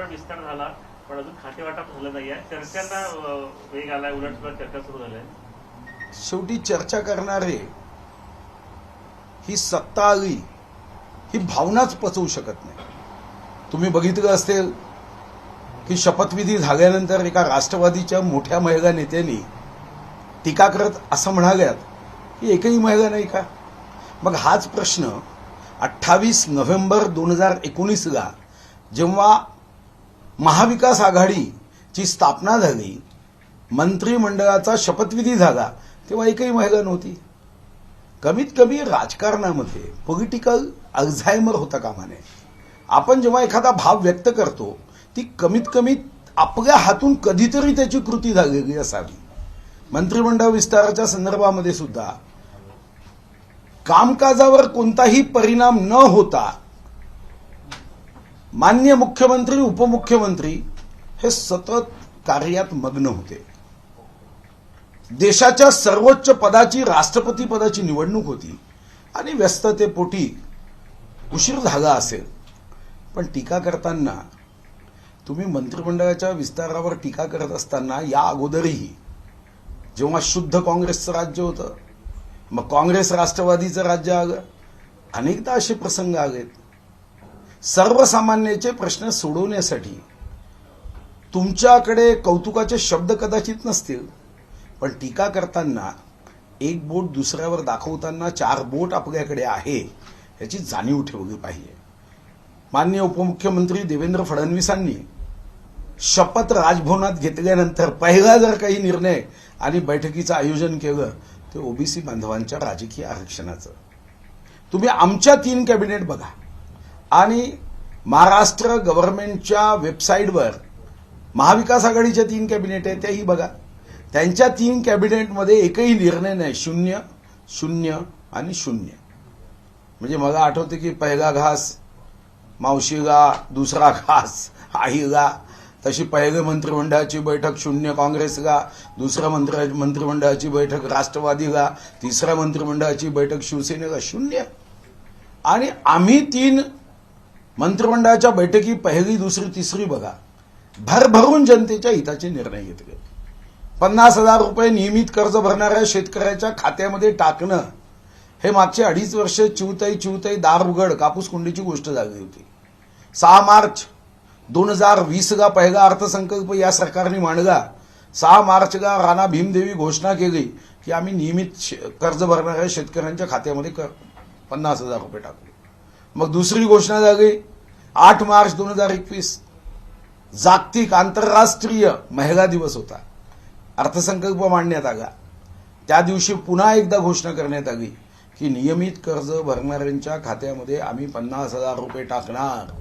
विस्तार झाला पण अजून खाते वाटप झालं नाहीये. चर्चांना वेग आलाय, उलटसुलट चर्चा सुरू झाल्या. शेवटी चर्चा करणारे ही सत्ता आली ही भावनाच पचवू शकत नाही. तुम्ही बघितलं असेल की शपथविधी झाल्यानंतर एका राष्ट्रवादीच्या मोठ्या महिला नेत्यांनी टीका करत असं म्हणाल्यात की एकही महिला नाही का. मग हाच प्रश्न 28 नोव्हेंबर 2019ला जेव्हा महाविकास आघाडीची स्थापना झाली, मंत्रिमंडळाचा शपथविधी झाला, तेव्हा एकही महिला नव्हती. कमीत कमी राजकारणामध्ये पॉलिटिकल अल्झायमर होता कामा नये. आपण जेव्हा एखादा भाव व्यक्त करतो ती कमीत कमी आपल्या हातून कधीतरी त्याची कृती झालेली असावी. मंत्रिमंडळ विस्ताराच्या संदर्भामध्ये सुद्धा कामकाजावर कोणताही परिणाम न होता माननीय मुख्यमंत्री उपमुख्यमंत्री हे सतत कार्यात मग्न होते. देशाच्या सर्वोच्च पदाची राष्ट्रपती पदाची निवडणूक होती आणि व्यस्ततेपोटी उशीर झाला असेल. पण टीका करताना तुम्ही मंत्रिमंडळाच्या विस्तारावर टीका करत असताना या अगोदरही जेव्हा शुद्ध काँग्रेसचं राज्य होतं, मग काँग्रेस राष्ट्रवादीचं राज्य आलं, अनेकदा असे प्रसंग आलेत. सर्वसामान्याचे प्रश्न सोडवण्यासाठी तुमच्याकडे कौतुकाचे शब्द कदाचित नसतील, पण टीका करताना एक बोट दुसऱ्यावर दाखवताना 4 बोट आपल्याकडे आहे याची जाणीव ठेवली पाहिजे. माननीय उपमुख्यमंत्री देवेंद्र फडणवीसांनी शपथ राजभवनात घेतल्यानंतर पहिला जर काही निर्णय आणि बैठकीचं आयोजन केलं ते ओबीसी बांधवांच्या राजकीय आरक्षणाचं. तुम्ही आमच्या 3 कॅबिनेट बघा आणि महाराष्ट्र गव्हर्नमेंटच्या वेबसाईटवर महाविकास आघाडीच्या 3 कॅबिनेट आहेत त्याही बघा. त्यांच्या 3 कॅबिनेटमध्ये एकही निर्णय नाही. 0, 0 आणि 0. म्हणजे मला आठवते की पहिला घास मावशीला, दुसरा घास आईला, तशी पहिल्या मंत्रिमंडळाची बैठक 0 काँग्रेसला, दुसऱ्या मंत्रिमंडळाची बैठक राष्ट्रवादीला, तिसऱ्या मंत्रिमंडळाची बैठक शिवसेनेला 0. आणि आम्ही 3 मंत्रिमंडळाच्या बैठकी पहिली, दुसरी, तिसरी बघा भरभरून जनतेच्या हिताचे निर्णय घेतले. 50,000 रुपये नियमित कर्ज भरणाऱ्या शेतकऱ्याच्या खात्यामध्ये टाकणं हे मागचे 2.5 वर्ष चिवताई दार उघड कापूस कुंडीची गोष्ट झाली होती. 6 मार्च 2020ला पहिला अर्थसंकल्प या सरकारने मांडला. 6 मार्चला राणा भीमदेवी घोषणा केली की आम्ही नियमित कर्ज भरणाऱ्या शेतकऱ्यांच्या खात्यामध्ये 50,000 रुपये टाकले. मग दुसरी घोषणा झाली 8 मार्च 2021, जागतिक आंतरराष्ट्रीय महिला दिवस होता. अर्थसंकल्प मांडण्यात आला. त्या दिवशी पुन्हा एकदा घोषणा करण्यात आली की नियमित कर्ज भरणाऱ्यांच्या खात्यामध्ये आम्ही 50,000 रुपये टाकणार.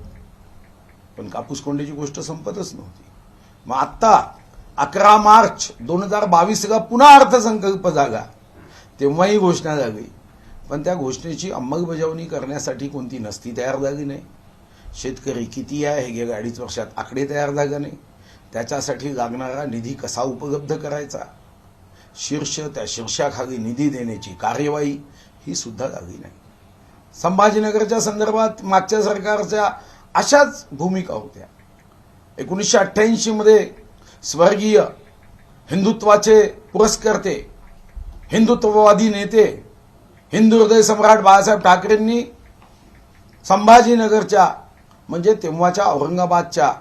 पण कापूस कोंडीची गोष्ट संपतच नव्हती. मग आता 11 मार्च 2022ला पुन्हा अर्थसंकल्प झाला, तेव्हाही घोषणा झाली. पण त्या घोषणेची अंमलबजावणी करण्यासाठी कोणती नसती तयार झाली नाही. शेतकरी किती आहे हे गेल्या 2.5 वर्षात आकडे तयार झाले नाही. त्याच्यासाठी लागणारा निधी कसा उपलब्ध करायचा, त्या शीर्षाखाली निधी देण्याची कार्यवाही ही सुद्धा झाली नाही. संभाजीनगरच्या संदर्भात मागच्या सरकारच्या अशाच भूमिका होत्या. 1988 मध्ये स्वर्गीय हिंदुत्वाचे पुरस्कर्ते, हिंदुत्ववादी नेते, हिंदू हृदय सम्राट बाळासाहेब ठाकरेंनी संभाजीनगरच्या म्हणजे तेव्हाच्या औरंगाबादच्या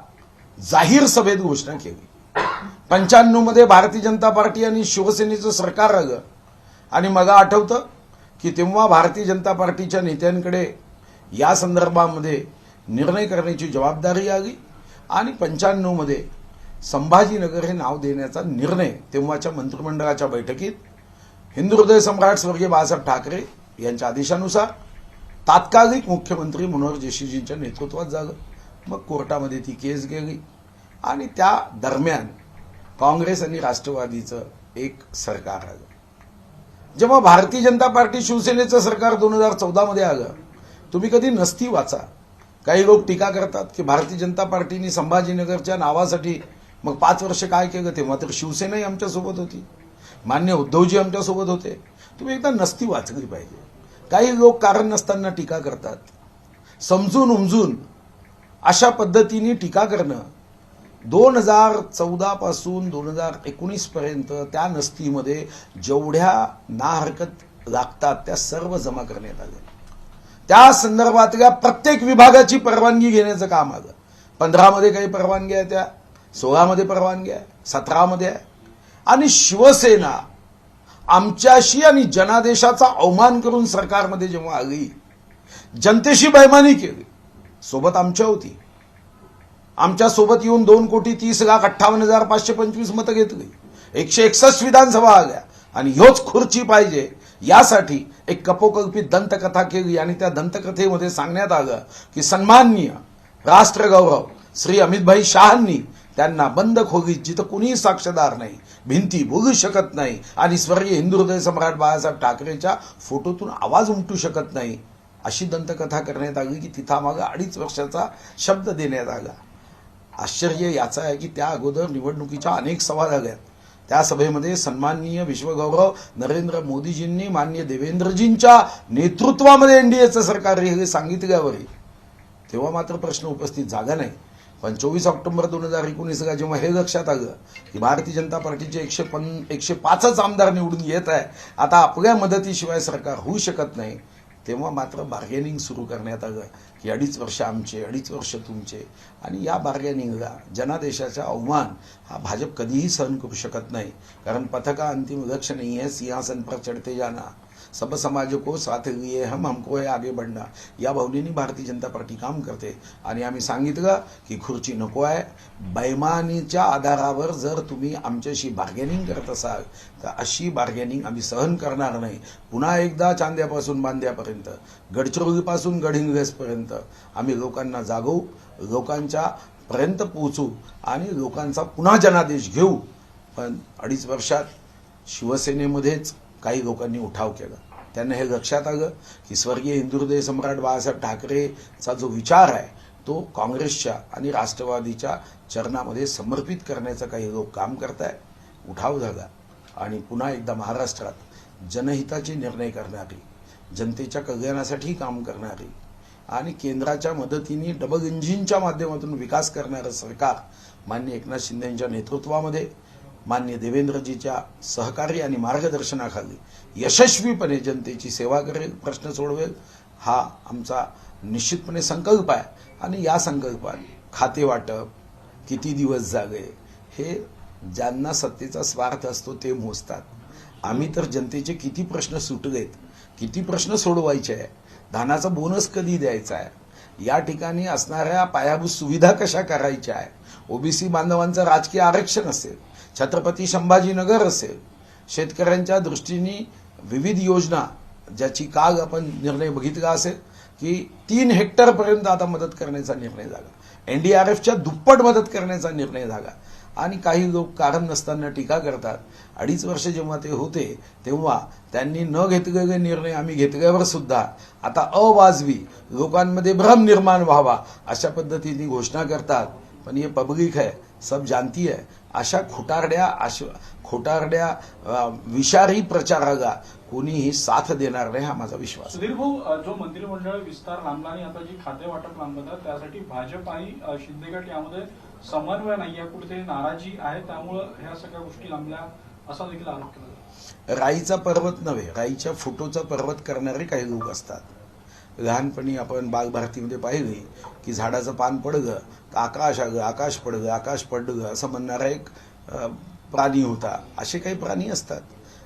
जाहीर सभेत घोषणा केली. 95 मध्ये भारतीय जनता पार्टी आणि शिवसेनेचं सरकार आलं आणि मला आठवतं की तेव्हा भारतीय जनता पार्टीच्या नेत्यांकडे या संदर्भामध्ये निर्णय करण्याची जबाबदारी आली आणि 95 मध्ये संभाजीनगर हे नाव देण्याचा निर्णय तेव्हाच्या मंत्रिमंडळाच्या बैठकीत हिंदू हृदय सम्राट स्वर्गीय बाळासाहेब ठाकरे यांच्या आदेशानुसार तात्कालिक मुख्यमंत्री मनोहर जोशीजींच्या नेतृत्वात झालं. मग कोर्टामध्ये ती केस गेली आणि त्या दरम्यान काँग्रेस आणि राष्ट्रवादीचं एक सरकार आलं. जेव्हा भारतीय जनता पार्टी शिवसेनेचं सरकार 2014 मध्ये आलं, तुम्ही कधी नसती वाचा. काही लोक टीका करतात की भारतीय जनता पार्टीने संभाजीनगरच्या नावासाठी मग 5 वर्ष काय केलं. तेव्हा तर शिवसेनाही आमच्यासोबत होती, मान्य उद्धवजी आमच्यासोबत होते. तुम्ही एकदा नसती वाचली पाहिजे. काही लोक कारण नसताना टीका करतात. समजून उमजून अशा पद्धतीने टीका करणं 2014 पासून 2019 पर्यंत त्या नस्तीमध्ये जेवढ्या नाहरकत लागतात त्या सर्व जमा करण्यात आल्या. त्या संदर्भातल्या प्रत्येक विभागाची परवानगी घेण्याचं काम आलं. 15 मध्ये काही परवानगी आहे, त्या 16 मध्ये परवानगी आहे, 17 मध्ये आहे. आणि शिवसेना आमच्याशी आणि जनादेशाचा अवमान करून सरकारमध्ये जेव्हा आली, जनतेशी बेईमानी केली, सोबत आमच्या होती, आमच्या सोबत येऊन 2,30,58,525 मतं घेतली, 161 विधानसभा आल्या आणि ह्योच खुर्ची पाहिजे यासाठी एक कपोकल्पित दंतकथा केली. आणि त्या दंतकथेमध्ये सांगण्यात आलं की सन्माननीय राष्ट्रगौरव श्री अमितभाई शहांनी त्यांना बंद खोलीत, जिथं कुणीही साक्षीदार नाही, भिंती बोलू शकत नाही आणि स्वर्गीय हिंदू हृदय सम्राट बाळासाहेब ठाकरेच्या फोटोतून आवाज उमटू शकत नाही, अशी दंतकथा करण्यात आली की तिथं आम्हाला 2.5 वर्षाचा शब्द देण्यात आला. आश्चर्य याचं आहे की त्या अगोदर निवडणुकीच्या अनेक सभा झाल्या. त्या सभेमध्ये सन्माननीय विश्वगौरव नरेंद्र मोदीजींनी माननीय देवेंद्रजींच्या नेतृत्वामध्ये एनडीएचं सरकार हे सांगितल्यावर तेव्हा मात्र प्रश्न उपस्थित झाला नाही. पण 24 ऑक्टोबर 2019ला जेव्हा हे लक्षात आलं की भारतीय जनता पार्टीचे 105च आमदार निवडून येत आहे, आता आपल्या मदतीशिवाय सरकार होऊ शकत नाही, तेव्हा मात्र बार्गेनिंग सुरू करण्यात आलं की 2.5 वर्ष आमचे, 2.5 वर्ष तुमचे. आणि या बार्गेनिंगला जनादेशाचा अवमान हा भाजप कधीही सहन करू शकत नाही. कारण पथका अंतिम लक्ष्य नहीं है, सिंहासन पर चढ़ते जाना, सब समाज को साथ लिए हमको है आगे बढ़ना, या भावनेनी भारतीय जनता पार्टी काम करते. आणि आम्ही सांगितलं की खुर्ची नको आहे. बेईमानीच्या आधारावर जर तुम्ही आमच्याशी बार्गेनिंग करत असाल तर अशी बार्गेनिंग आम्ही सहन करणार नाही. पुन्हा एकदा चांद्यापासून बांद्यापर्यंत, गडचिरोलीपासून गडहिंग्लजपर्यंत आम्ही लोकांना जागवू, लोकांच्या पर्यंत पोहोचू आणि लोकांचा पुन्हा जनादेश घेऊ. पण 2.5 वर्षात शिवसेनेमध्येच काही लोकांनी उठाव केला. त्यांना हे लक्षात आलं की स्वर्गीय हिंदू हृदय सम्राट बाळासाहेब ठाकरेचा जो विचार आहे तो काँग्रेसच्या आणि राष्ट्रवादीच्या चरणामध्ये समर्पित करण्याचं काही लोक काम करताय. उठाव झाला आणि पुन्हा एकदा महाराष्ट्रात जनहिताचे निर्णय करणारी, जनतेच्या कल्याणासाठी काम करणारी आणि केंद्राच्या मदतीने डबल इंजिनच्या माध्यमातून विकास करणारं सरकार माननीय एकनाथ शिंदेंच्या नेतृत्वामध्ये, माननीय देवेंद्रजीच्या सहकार्य आणि मार्गदर्शनाखाली यशस्वीपणे जनतेची सेवा करेल, प्रश्न सोडवेल, हा आमचा निश्चितपणे संकल्प आहे. आणि या संकल्पात खाते वाटप, किती दिवस झाले, हे ज्यांना सत्तेचा स्वार्थ असतो ते मोजतात. आम्ही तर जनतेचे किती प्रश्न सुटलेत, किती प्रश्न सोडवायचे आहे, धानाचा बोनस कधी द्यायचा आहे, या ठिकाणी असणाऱ्या पायाभूत सुविधा कशा करायच्या आहे, ओबीसी बांधवांचं राजकीय आरक्षण असेल, छत्रपती संभाजीनगर असेल, शेतकऱ्यांच्या दृष्टीने विविध योजना, ज्याची काल आपण निर्णय बघितला असेल की 3 हेक्टरपर्यंत आता मदत करण्याचा निर्णय झाला, एनडीआरएफच्या दुप्पट मदत करण्याचा निर्णय झाला. आणि काही लोक कारण नसताना टीका करतात. 2.5 वर्ष जेव्हा ते होते तेव्हा त्यांनी न घेतलेले निर्णय आम्ही घेतल्यावर सुद्धा आता अवाजवी, लोकांमध्ये भ्रम निर्माण व्हावा अशा पद्धतीने घोषणा करतात. पण ये पब्लिक है, सब जानती है. अशा खोटारड्या विषारी प्रचाराला कोणीही साथ देणार नाही, हा माझा विश्वास. सुधीर भाऊ, जो मंत्रिमंडळ विस्तार लांबला आणि आता जी खाते वाटप लांबतात त्यासाठी भाजप आणि शिंदे गट यामध्ये समन्वय नाहीये, कुठेतरी नाराजी आहे, त्यामुळे ह्या सगळ्या गोष्टी लांबल्या असा देखील आरोप केला. राईचा पर्वत नव्हे, राईच्या फोटोचा पर्वत करणारे काही लोक असतात. लहानपणी आपण बालभारतीमध्ये पाहिले की झाडाचं पान पडलं तर आकाश आलं, आकाश पडलं, आकाश पडलं असं म्हणणारा एक प्राणी होता. असे काही प्राणी असतात,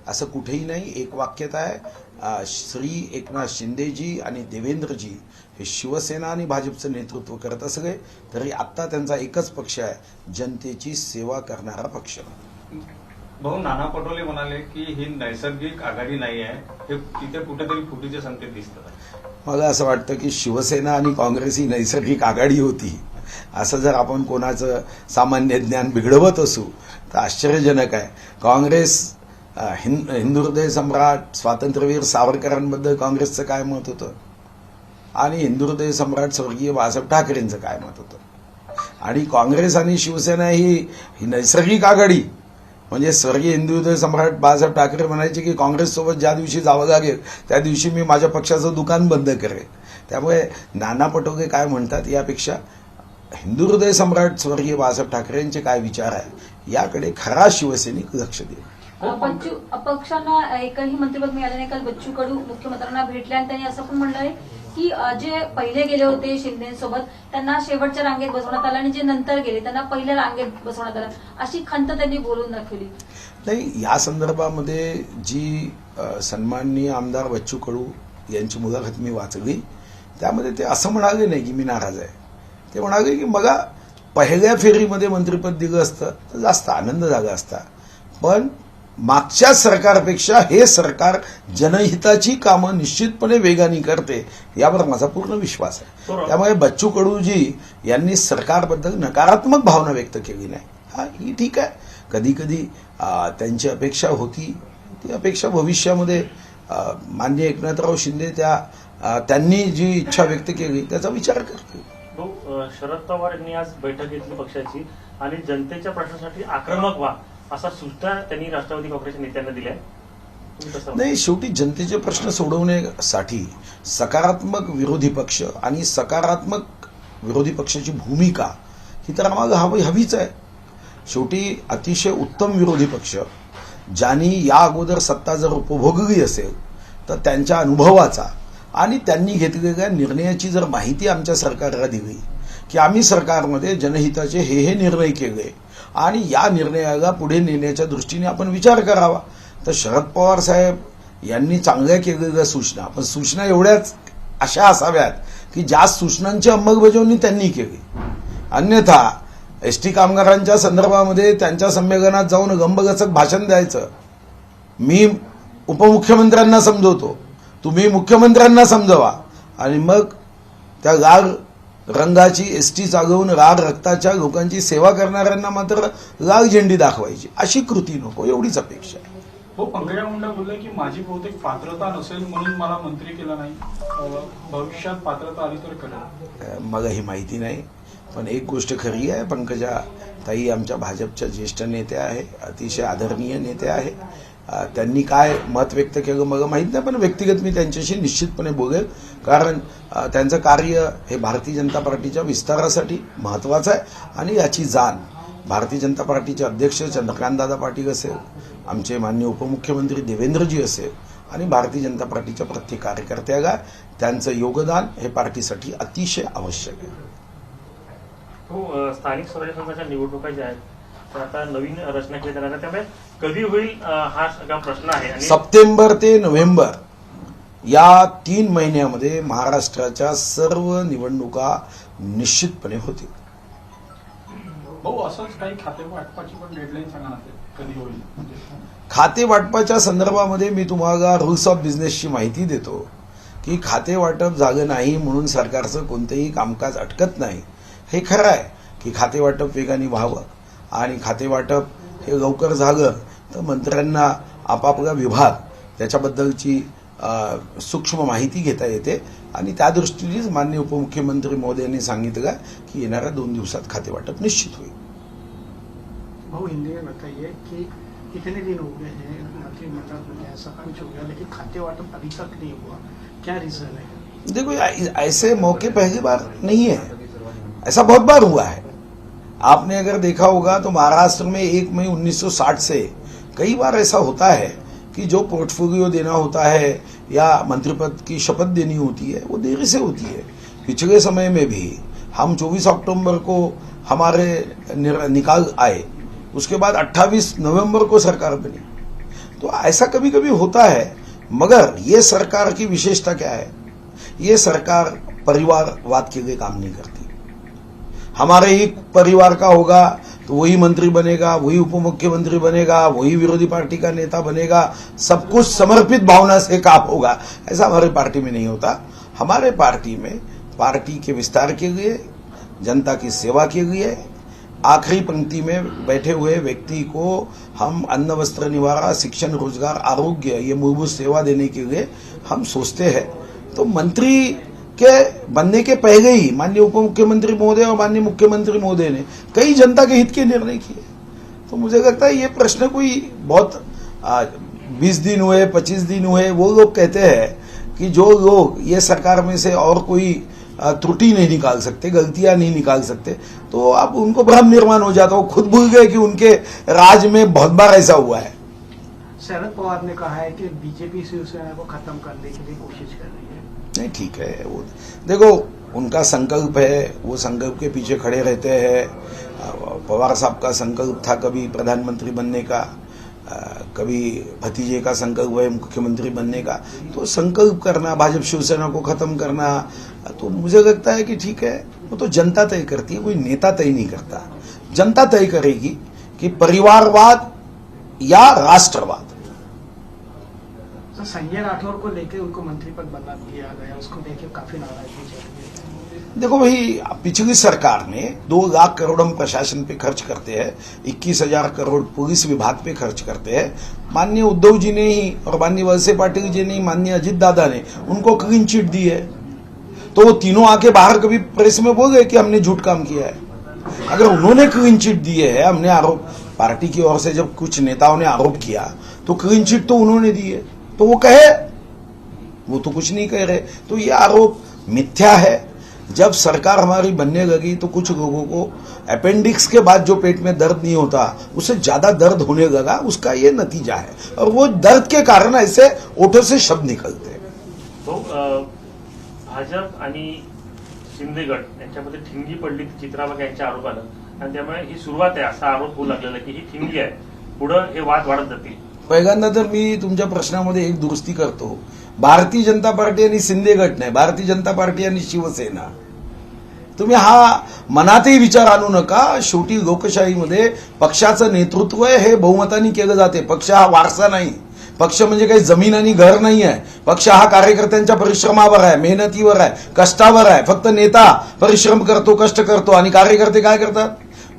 असं कुठेही नाही. एक वाक्यता आहे, श्री एकनाथ शिंदेजी आणि देवेंद्रजी हे शिवसेना आणि भाजपचं नेतृत्व करत असले तरी आत्ता त्यांचा एकच पक्ष आहे, जनतेची सेवा करणारा पक्ष. भाऊ, नाना पटोले म्हणाले की ही नैसर्गिक आघाडी नाही आहे, हे तिथे कुठेतरी फुटीचे संकेत दिसतात. मला असं वाटतं की शिवसेना आणि काँग्रेस ही नैसर्गिक आघाडी होती, असं जर आपण कोणाचं सामान्य ज्ञान बिघडवत असू तर आश्चर्यजनक आहे. काँग्रेस, हिंदू हृदय सम्राट स्वातंत्र्यवीर सावरकरांबद्दल काँग्रेसचं काय मत होतं आणि हिंदू हृदय सम्राट स्वर्गीय बाळासाहेब ठाकरेंचं काय मत होतं. आणि काँग्रेस आणि शिवसेना ही नैसर्गिक आघाडी म्हणजे स्वर्गीय हिंदू हृदय सम्राट बाळासाहेब ठाकरे म्हणायचे की काँग्रेससोबत ज्या दिवशी जावं लागेल त्या दिवशी मी माझ्या पक्षाचं दुकान बंद करेन. त्यामुळे नाना पटोले काय म्हणतात यापेक्षा हिंदू हृदय सम्राट स्वर्गीय बाळासाहेब ठाकरे यांचे काय विचार आहे याकडे खरा शिवसैनिक लक्ष देईल. बच्चू अपक्षांना एकही मंत्रिपद मिळाले नाही. काल बच्चू कडू मुख्यमंत्र्यांना भेटले आणि त्यांनी असं पण म्हणलंय की जे पहिले गेले होते शिंदेसोबत त्यांना शेवटच्या रांगेत बसवण्यात आलं आणि जे नंतर गेले त्यांना पहिल्या रांगेत बसवण्यात आलं, अशी खंत त्यांनी बोलून दाखवली. नाही, या संदर्भामध्ये जी सन्माननीय आमदार बच्चू कडू यांची मुलाखत मी वाचली त्यामध्ये ते असं म्हणाले नाही की मी नाराज आहे. ते म्हणाले की बघा पहिल्या फेरीमध्ये मंत्रिपद दिलं असतं तर जास्त आनंद झाला असता, पण मागच्या सरकारपेक्षा हे सरकार जनहिताची कामं निश्चितपणे वेगाने करते यावर माझा पूर्ण विश्वास आहे. त्यामुळे बच्चू कडूजी यांनी सरकारबद्दल नकारात्मक भावना व्यक्त केली नाही. हा, ही ठीक आहे. कधी कधी त्यांची अपेक्षा होती ती अपेक्षा भविष्यामध्ये माननीय एकनाथराव शिंदे त्यांनी जी इच्छा व्यक्त केली त्याचा विचार करतील. शरद पवार यांनी आज बैठक घेतली पक्षाची आणि जनतेच्या प्रश्नासाठी आक्रमक व्हा असा सूचना त्यांनी राष्ट्रवादी काँग्रेसच्या नेत्यांना दिल्या. नाही, शेवटी जनतेचे प्रश्न सोडवण्यासाठी सकारात्मक विरोधी पक्ष आणि सकारात्मक विरोधी पक्षाची भूमिका ही तर आम्हाला हवीच आहे. शेवटी अतिशय उत्तम विरोधी पक्ष ज्यांनी या अगोदर सत्ता जर उपभोगली असेल तर त्यांच्या अनुभवाचा आणि त्यांनी घेतलेल्या निर्णयाची जर माहिती आमच्या सरकारला दिली की आम्ही सरकारमध्ये जनहिताचे हे निर्णय केले आणि या निर्णयाला पुढे नेण्याच्या दृष्टीने आपण विचार करावा, तर शरद पवार साहेब यांनी चांगल्या केलेल्या सूचना, पण सूचना एवढ्याच अशा असाव्यात की ज्या सूचनांची अंमलबजावणी त्यांनी केली. अन्यथा एसटी कामगारांच्या संदर्भामध्ये त्यांच्या संमेलनात जाऊन गंबगचक भाषण द्यायचं, मी उपमुख्यमंत्र्यांना समजवतो, तुम्ही मुख्यमंत्र्यांना समजवा, आणि मग त्या लाल रंगाची एसटी चालवून लाल रक्ताच्या लोकांची सेवा करणाऱ्यांना मात्र लाल झेंडी दाखवायची, अशी कृती नको, एवढीच अपेक्षा आहे. हो, पंकजा मुंडे बोलले की माझी बहुतेक पात्रता नसेल म्हणून मला मंत्री केलं नाही, भविष्यात पात्रता आली तर करेल. मला ही माहिती नाही, पण एक गोष्ट खरी आहे, पंकजा ताई आमच्या भाजपच्या ज्येष्ठ नेत्या आहे, अतिशय आदरणीय नेत्या आहे. त्यांनी काय मत व्यक्त केलं मला माहीत नाही, पण व्यक्तिगत मी त्यांच्याशी निश्चितपणे बोलेल, कारण त्यांचं कार्य हे भारतीय जनता पार्टीच्या विस्तारासाठी महत्वाचं आहे आणि याची जाण भारतीय जनता पार्टीचे अध्यक्ष चंद्रकांतदादा पाटील असेल, आमचे माननीय उपमुख्यमंत्री देवेंद्रजी असेल आणि भारतीय जनता पार्टीच्या प्रत्येक कार्यकर्त्याला त्यांचं योगदान हे पार्टीसाठी अतिशय आवश्यक आहे. हो, स्थानिक स्वराज्य संस्थांच्या निवडणुका ज्या आहेत तर आता नवीन रचना केली जाणार, त्यामुळे कधी होईल हा सगळा प्रश्न आहे. सप्टेंबर ते नोव्हेंबर या 3 महिन्यामध्ये महाराष्ट्राच्या सर्व निवडणुका निश्चितपणे होतील. भाऊ, असंच काही खाते वाटपाची पण डेडलाईन सांगा ना, कधी होईल? खाते वाटपाच्या संदर्भामध्ये मी तुम्हाला रूल्स ऑफ बिझनेसची माहिती देतो की खाते वाटप झालं नाही म्हणून सरकारचं कोणतेही कामकाज अटकत नाही. हे खरं आहे की खाते वाटप वेगाने व्हावं आणि खाते वाटप हे लवकर झालं तर मंत्र्यांना आपापला विभाग त्याच्याबद्दलची सूक्ष्म माहिती घेता येते आणि त्या दृष्टीनेच माननीय उपमुख्यमंत्री महोदयांनी सांगितलं की येणाऱ्या 2 दिवसात खाते वाटप निश्चित होईल. भाऊ, हिंदी में बताइए कि इतने दिन हो गए हैं मंत्रिमंडल में ऐसा कुछ हो गया लेकिन खाते वाटप अभी तक नहीं हुआ, क्या रीजन है? देखो, ऐसे मौके पहली बार नहीं है, ऐसा बहुत बार हुआ है. आपने अगर देखा होगा तो महाराष्ट्र में 1 मई 1960 से कई बार ऐसा होता है कि जो पोर्टफोलियो देना होता है या मंत्रिपद की शपथ देनी होती है वो देरी से होती है. पिछले समय में भी हम 24 अक्टूबर को हमारे निकाल आए, उसके बाद 28 नवंबर को सरकार बनी. तो ऐसा कभी कभी होता है, मगर ये सरकार की विशेषता क्या है, ये सरकार परिवारवाद के लिए काम नहीं करती. हमारे ही परिवार का होगा तो वही मंत्री बनेगा, वही उपमुख्यमंत्री बनेगा, वही विरोधी पार्टी का नेता बनेगा, सब कुछ समर्पित भावना से काम होगा, ऐसा हमारे पार्टी में नहीं होता. हमारे पार्टी में पार्टी के विस्तार के लिए, जनता की सेवा के लिए, आखिरी पंक्ति में बैठे हुए व्यक्ति को हम अन्न वस्त्र निवारा, शिक्षण, रोजगार, आरोग्य ये मूलभूत सेवा देने के लिए हम सोचते हैं. तो मंत्री के बनने के पहले ही माननीय उपमुख्यमंत्री महोदय और माननीय मुख्यमंत्री महोदय ने कई जनता के हित के निर्णय किए. तो मुझे लगता है ये प्रश्न कोई बहुत 20 दिन हुए, 25 दिन हुए, वो लोग कहते हैं कि जो लोग ये सरकार में से और कोई त्रुटि नहीं निकाल सकते, गलतियां नहीं निकाल सकते, तो अब उनको भ्रम निर्माण हो जाता है। वो खुद भूल गए कि उनके राज में बहुत बार ऐसा हुआ है। शरद पवार ने कहा है कि बीजेपी शिवसेना को खत्म करने के लिए कोशिश कर रही है। नहीं, ठीक है, वो देखो उनका संकल्प है, वो संकल्प के पीछे खड़े रहते हैं। पवार साहब का संकल्प था कभी प्रधानमंत्री बनने का, कभी भतीजे का संकल्प है मुख्यमंत्री बनने का। तो संकल्प करना, भाजपा शिवसेना को खत्म करना, तो मुझे लगता है कि ठीक है, वो तो जनता तय करती है, कोई नेता तय नहीं करता। जनता तय करेगी कि परिवारवाद या राष्ट्रवाद। तो संजय राठौर को लेकर उनको मंत्री पद बना दिया गया, उसको लेकर काफी नाराजगी चल रही है। देखो भाई, पिछली सरकार ने 2 लाख करोड़ हम प्रशासन पे खर्च करते हैं, 21,000 करोड़ पुलिस विभाग पे खर्च करते हैं। माननीय उद्धव जी ने ही और माननीय वलसे पाटिल जी ने, माननीय अजित दादा ने उनको क्लीन चिट दी है। तो वो तीनों आके बाहर कभी प्रेस में बोल गए कि हमने झूठ काम किया है? अगर उन्होंने क्लीन चिट दी है, हमने आरोप, पार्टी की ओर से जब कुछ नेताओं ने आरोप किया तो क्लीन चिट तो उन्होंने दी है, तो वो कहे, वो तो कुछ नहीं कह रहे। तो ये आरोप मिथ्या है। जब सरकार हमारी बनने लगी तो कुछ लोगों को अपेंडिक्स के बाद जो पेट में दर्द नहीं होता उससे ज्यादा दर्द होने लगा, उसका ये नतीजा है। और वो दर्द के कारण ऐसे ओठों से शब्द निकलते हैं। तो भाजप आणि शिंदे गट यांच्यामध्ये ठिणगी पडली चित्राबाग यांच्या आरोपानं, आणि त्यामुळे ही सुरुवात आहे असा आरोप होऊ लागलेला की ही ठिणगी आहे, पुढे हे वाद वाढत जातील। पहिल्यांदा तर मी तुमच्या प्रश्नामध्ये एक दुरुस्ती करतो, भारतीय जनता पार्टी आणि शिंदे गट नाही, भारतीय जनता पार्टी आणि शिवसेना। तुम्ही हा मनातही विचार आणू नका। शेवटी लोकशाहीमध्ये पक्षाचं नेतृत्व हे बहुमताने केलं जाते। पक्ष हा वारसा नाही, पक्ष म्हणजे काही जमीन आणि घर नाही आहे। पक्ष हा कार्यकर्त्यांच्या परिश्रमावर आहे, मेहनतीवर आहे, कष्टावर आहे। फक्त नेता परिश्रम करतो, कष्ट करतो आणि कार्यकर्ते काय करतात?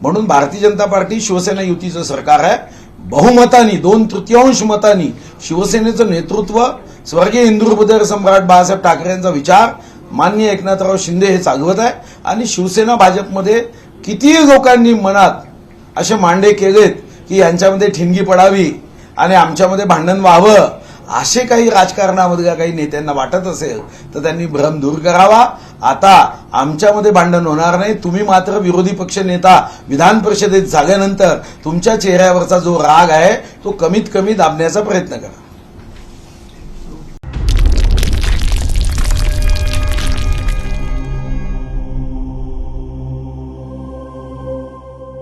म्हणून भारतीय जनता पार्टी शिवसेना युतीचं सरकार आहे। बहुमतानी 2/3 मतांनी शिवसेनेचं नेतृत्व स्वर्गीय इंदुरबुद्ध सम्राट बाळासाहेब ठाकरे यांचा विचार माननीय एकनाथराव शिंदे हे चालवत आहे। आणि शिवसेना भाजपमध्ये कितीही लोकांनी मनात असे मांडे केलेत की यांच्यामध्ये ठिणगी पडावी आणि आमच्यामध्ये भांडण व्हावं, असे काही राजकारणामधल्या काही नेत्यांना वाटत असेल तर त्यांनी भ्रम दूर करावा। आता आमच्यामध्ये भांडण होणार नाही। तुम्ही मात्र विरोधी पक्ष नेता विधान परिषदेत झाल्यानंतर तुमच्या चेहऱ्यावरचा जो राग आहे तो कमीत कमी दाबण्याचा प्रयत्न करा।